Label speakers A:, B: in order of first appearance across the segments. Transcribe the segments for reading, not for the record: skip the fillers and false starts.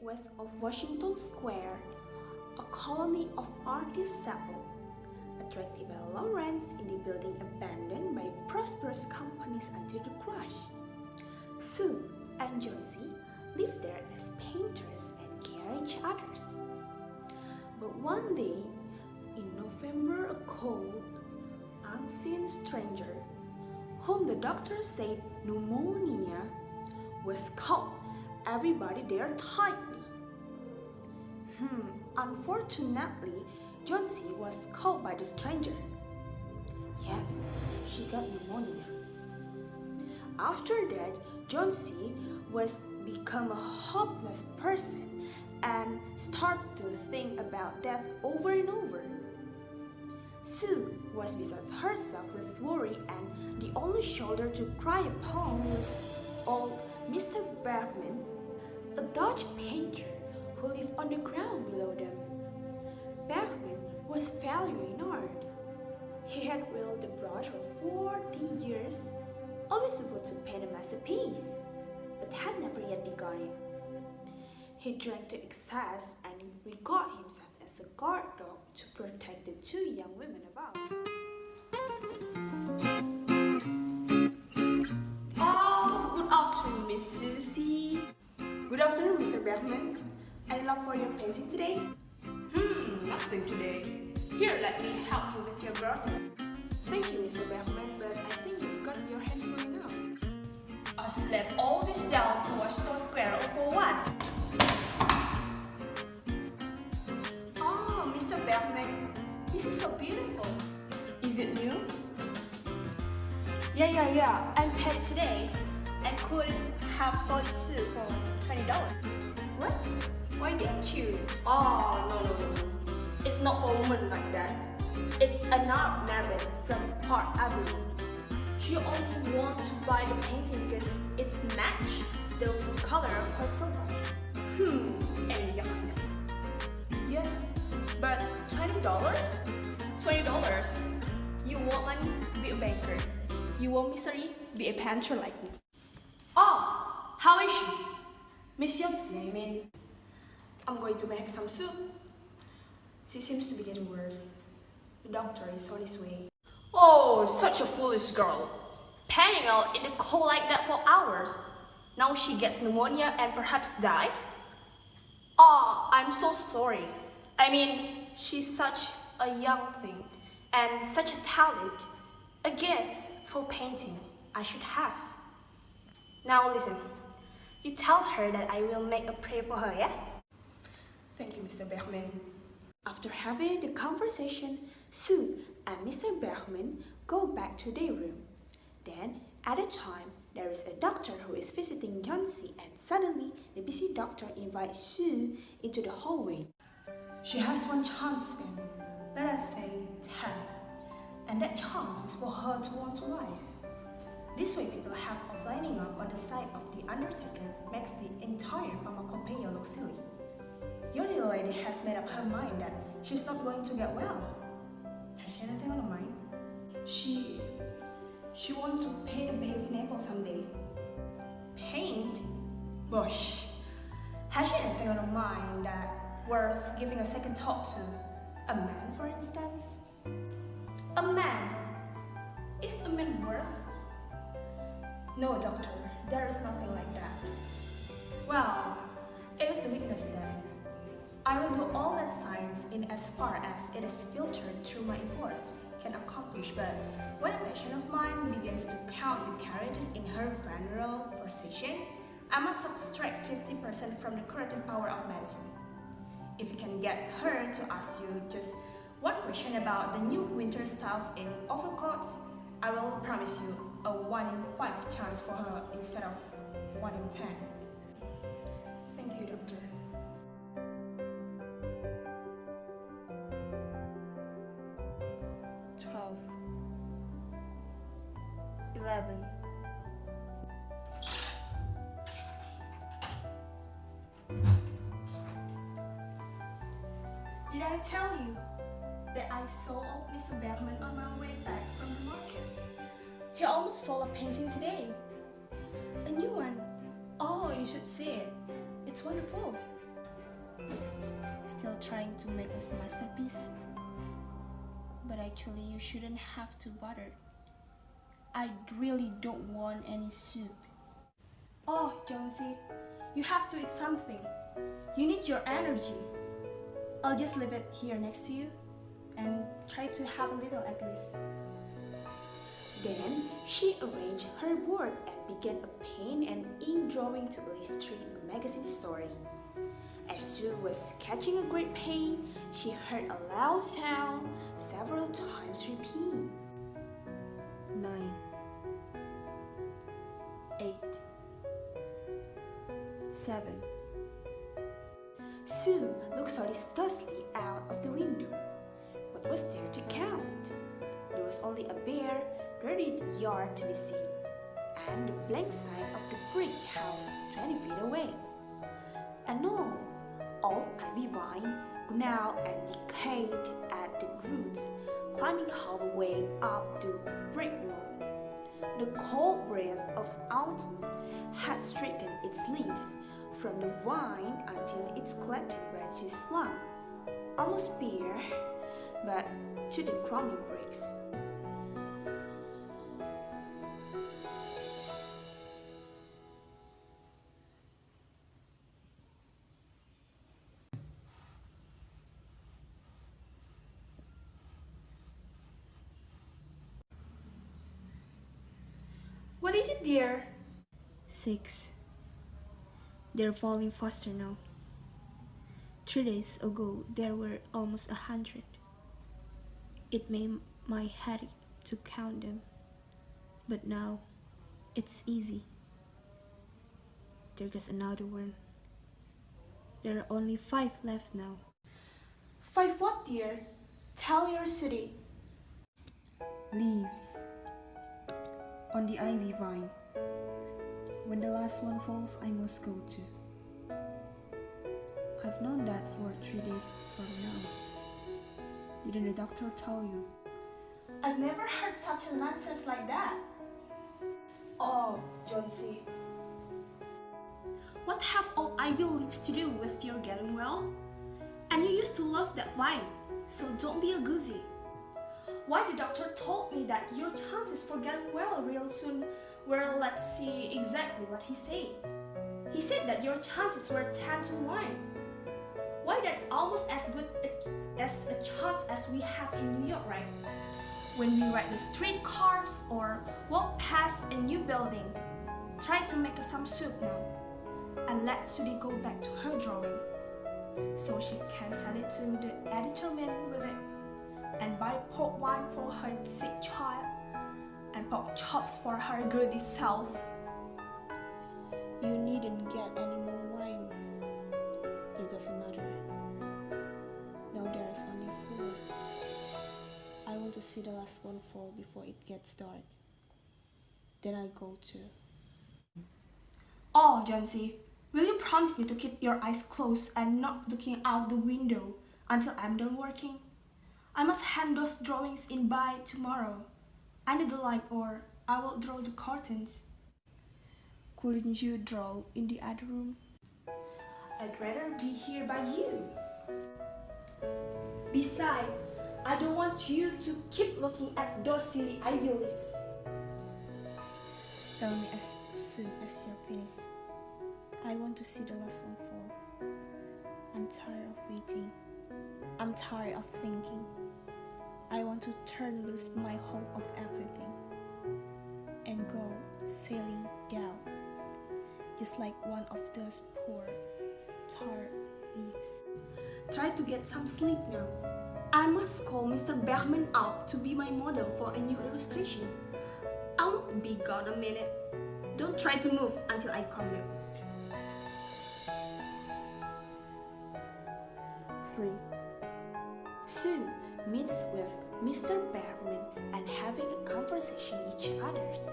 A: west of Washington Square, a colony of artists settled, attracted by low rents in the building abandoned by prosperous companies until the crash. Sue and Jonesy lived there as painters and carriage others. But one day, in November, a cold, unseen stranger, whom the doctor said pneumonia, was caught everybody there tightly. Unfortunately, Jonesy was caught by the stranger. Yes, she got pneumonia. After that, Jonesy was become a hopeless person and started to think about death over and over. Sue was beside herself with worry, and the only shoulder to cry upon was old Mr. Bergman, a Dutch painter who lived on the ground below them. Bergman was failure in art. He had wielded the brush for 40 years, always able to paint a masterpiece, but had never yet begun it. He drank to excess and regarded himself as a guard dog to protect the two young women above. Oh, good afternoon, Miss Susie. Good afternoon, Mr. Bergman. Any love for your painting today?
B: Nothing today.
A: Here, let me help you with your grocery. Thank you, Mr. Bergman, but I think you've got your hand full enough.
B: I slept all this down to Washington Square for what?
A: Oh, Mr. Bergman, this is so beautiful.
B: Is it new?
A: Yeah. I paid today. I could have sold it too for $20. What? Why didn't you?
B: Oh, no. It's not for a woman like that. It's an art married from Park Avenue. She only wants to buy the painting because it's match the color of her sofa. And yuck.
A: Yes, but $20?
B: $20? You want money? Be a banker. You want misery? Be a painter like me.
A: Oh, how is she? Miss Jonesy, I mean. I'm going to make some soup. She seems to be getting worse. The doctor is on his way.
B: Oh, such a foolish girl. Painting out in the cold like that for hours. Now she gets pneumonia and perhaps dies? Oh, I'm so sorry. I mean, she's such a young thing and such a talent. A gift for painting I should have. Now listen, you tell her that I will make a prayer for her, yeah?
A: Thank you, Mr. Bergman. After having the conversation, Sue and Mr. Bergman go back to their room. Then, at a time, there is a doctor who is visiting Jonesy, and suddenly, the busy doctor invites Sue into the hallway. She has one chance in, let us say, 10. And that chance is for her to want to live. This way, people have of lining up on the side of the undertaker makes the entire pharmacopoeia look silly. Your little lady has made up her mind that she's not going to get well. Has she anything on her mind? She wants to paint a Bay of Naples someday. Paint? Bosh. Has she anything on her mind that worth giving a second thought to? A man, for instance?
B: A man? Is a man worth?
A: No, doctor. There is nothing like that. Well, it is the weakness then. I will do all that science in as far as it is filtered through my efforts can accomplish, but when a patient of mine begins to count the carriages in her venereal procession, I must subtract 50% from the curative power of medicine. If you can get her to ask you just one question about the new winter styles in overcoats, I will promise you a 1 in 5 chance for her instead of 1 in 10. Thank you, doctor. Did I tell you that I saw Mr. Bergman on my way back from the market? He almost sold a painting today. A new one. Oh, you should see it. It's wonderful. Still trying to make this masterpiece? But actually, you shouldn't have to bother. I really don't want any soup. Oh, Jonesy, you have to eat something. You need your energy. I'll just leave it here next to you and try to have a little at least.
B: Then she arranged her board and began a pen and ink drawing to illustrate a magazine story. As Sue was sketching a great pain, she heard a loud sound several times repeat.
A: 9, 8, 7.
B: Sue looked solicitously out of the window. What was there to count? There was only a bare, dirty yard to be seen, and the blank side of the brick house 20 feet away. An old ivy vine, gnarled and decayed at the roots, climbing halfway up the brick wall. The cold breath of autumn had stricken its leaf from the vine until its collected branches clung, almost bare, but to the crumbling bricks. What is it, dear?
A: 6. They're falling faster now. 3 days ago, there were almost 100. It made my head to count them, but now it's easy. There goes another one. There are only 5 left now.
B: 5 what, dear? Tell your city.
A: Leaves on the ivy vine. When the last one falls, I must go too. I've known that for 3 days from now. Didn't the doctor tell you?
B: I've never heard such a nonsense like that. Oh, Jonesy. What have all ivy leaves to do with your getting well? And you used to love that vine, so don't be a goosey. Why the doctor told me that your chances for getting well real soon were, let's see exactly what he said. He said that your chances were 10 to 1. Why, that's almost as good as a chance as we have in New York, right? When we ride the street cars or walk past a new building. Try to make some soup now and let Sudie go back to her drawing so she can send it to the editor man with it and buy pork wine for her sick child and pork chops for her greedy self.
A: You needn't get any more wine. There goes another. Now there is only 4. I want to see the last one fall before it gets dark. Then I go too.
B: Oh, Jonesy, will you promise me to keep your eyes closed and not looking out the window until I'm done working? I must hand those drawings in by tomorrow. I need the light or I will draw the curtains.
A: Couldn't you draw in the other room?
B: I'd rather be here by you. Besides, I don't want you to keep looking at those silly ivy leaves.
A: Tell me as soon as you're finished. I want to see the last one fall. I'm tired of waiting. I'm tired of thinking. I want to turn loose my hold of everything and go sailing down, just like one of those poor, tired leaves.
B: Try to get some sleep now. I must call Mr. Bergman up to be my model for a new illustration. I'll not be gone a minute. Don't try to move until I come back.
A: 3.
B: Sue meets with Mr. Bergman and having a conversation each other's.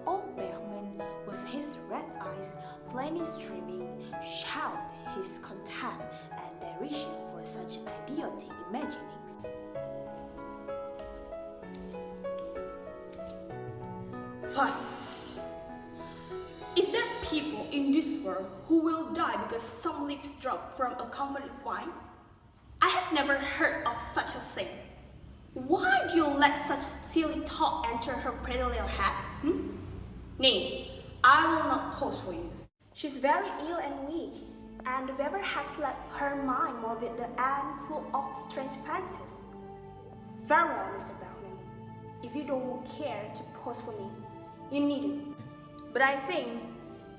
B: Old Bergman, with his red eyes plainly streaming, shout his contempt and derision for such idiotic imaginings. Fuss! Is there people in this world who will die because some leaves drop from a converted vine? I have never heard of such a thing. Why do you let such silly talk enter her pretty little head? Nay, I will not pose for you. She's very ill and weak, and the weather has left her mind morbid and full of strange fancies. Very well, Mr. Bellman. If you don't care to pose for me, you needn't. But I think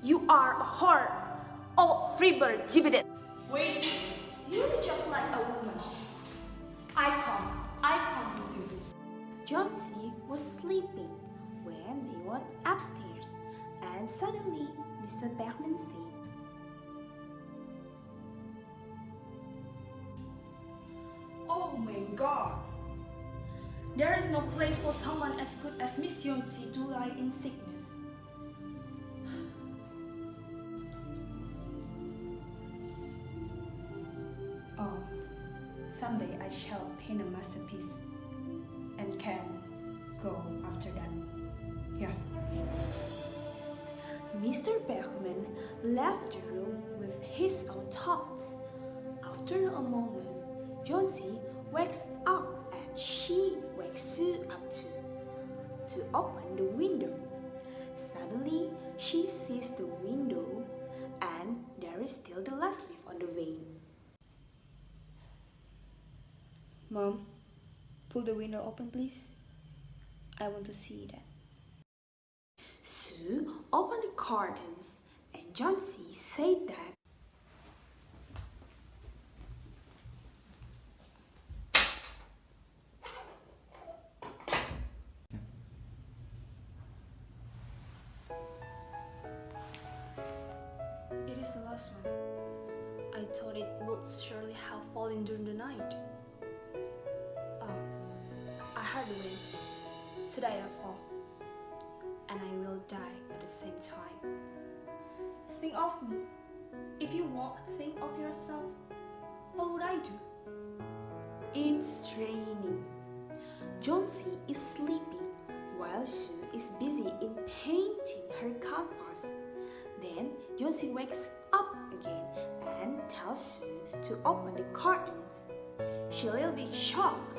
B: you are a hard, old freebird gibbeted. Wait, you're just like a woman. I come with you.
A: Johnsy was sleeping when they went upstairs, and suddenly Mr. Bergman said,
B: Oh my God! There is no place for someone as good as Miss Johnsy to lie in sickness. Oh, someday I shall paint a masterpiece and can go after that. Yeah.
A: Mr. Bergman left the room with his own thoughts. After a moment, Johnsy wakes up and she wakes Sue up too, to open the window. Suddenly, she sees the window and there is still the last leaf on the vane.
C: Mom, pull the window open, please. I want to see that.
A: Sue opened the curtains and Johnsy said that
B: It is the last one. I thought it would surely have fallen during the night. Oh, I heard the wind. Today I fall, and I will die at the same time. Think of me. If you won't think of yourself, what would I do?
A: it's raining. Johnsy is sleeping while Sue is busy in painting her canvas. Then Johnsy wakes up again and tells Sue to open the curtains. She's a little bit shocked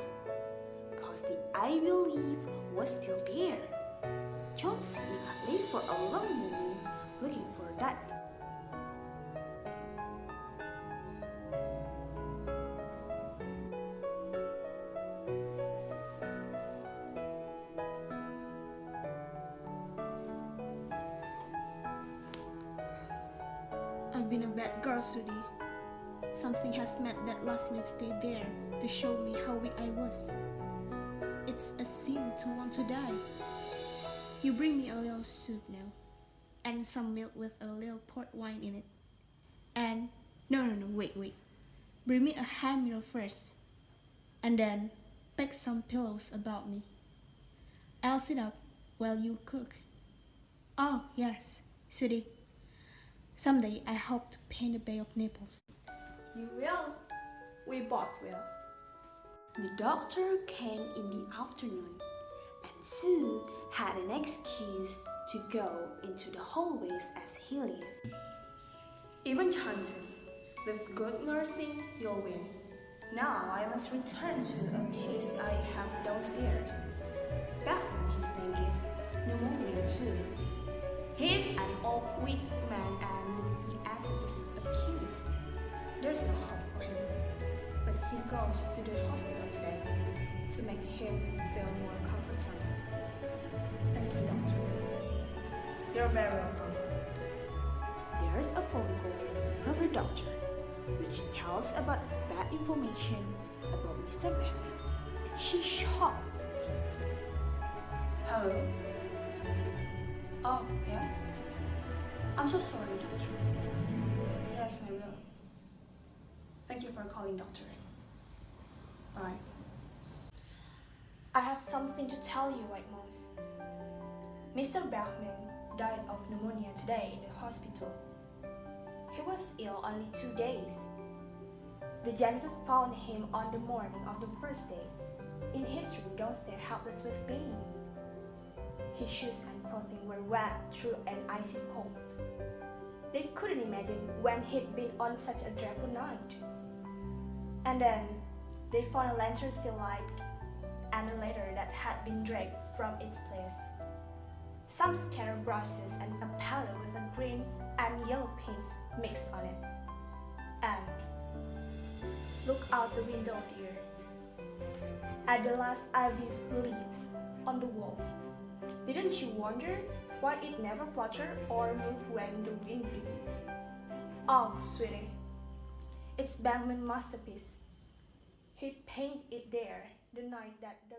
A: because the ivy leaf was still there. Johnsy lay for a long moment looking for that.
C: I've been a bad girl, Sudi. Something has made that last leaf stay there to show me how weak I was. It's a sin to want to die. You bring me a little soup now, and some milk with a little port wine in it. And, no, wait. Bring me a hand mirror first, and then pack some pillows about me. I'll sit up while you cook. Oh, yes, Sudi. Someday I hope to paint the Bay of Naples.
B: You will. We both will.
A: The doctor came in the afternoon, and Sue had an excuse to go into the hallways as he lived.
B: Even chances. With good nursing, you'll win. Now I must return to a case I have downstairs. That one, his name is pneumonia too. He is an old weak man and the attack is acute. There's no hope for him, but he goes to the hospital today to make him feel more comfortable. Thank you, doctor. You're very welcome.
A: There's a phone call from the doctor, which tells about bad information about Mr. Beckman, and she's shocked.
B: Hello? Oh, yes? I'm so sorry, doctor. Yes, I will. Thank you for calling, doctor. Bye. I have something to tell you, White Mouse. Mr. Bergman died of pneumonia today in the hospital. He was ill only 2 days. The janitor found him on the morning of the first day, in his room downstairs helpless with pain. His shoes and clothing were wet through an icy cold. They couldn't imagine when he'd been on such a dreadful night. And then they found a lantern still alight, and a letter that had been dragged from its place. Some scattered brushes and a palette with a green and yellow paints mixed on it. And look out the window, dear. At the last ivy leaves on the wall. Didn't you wonder why it never fluttered or moved when the wind blew? Oh, sweetie, it's Bergman's masterpiece. He painted it there the night that the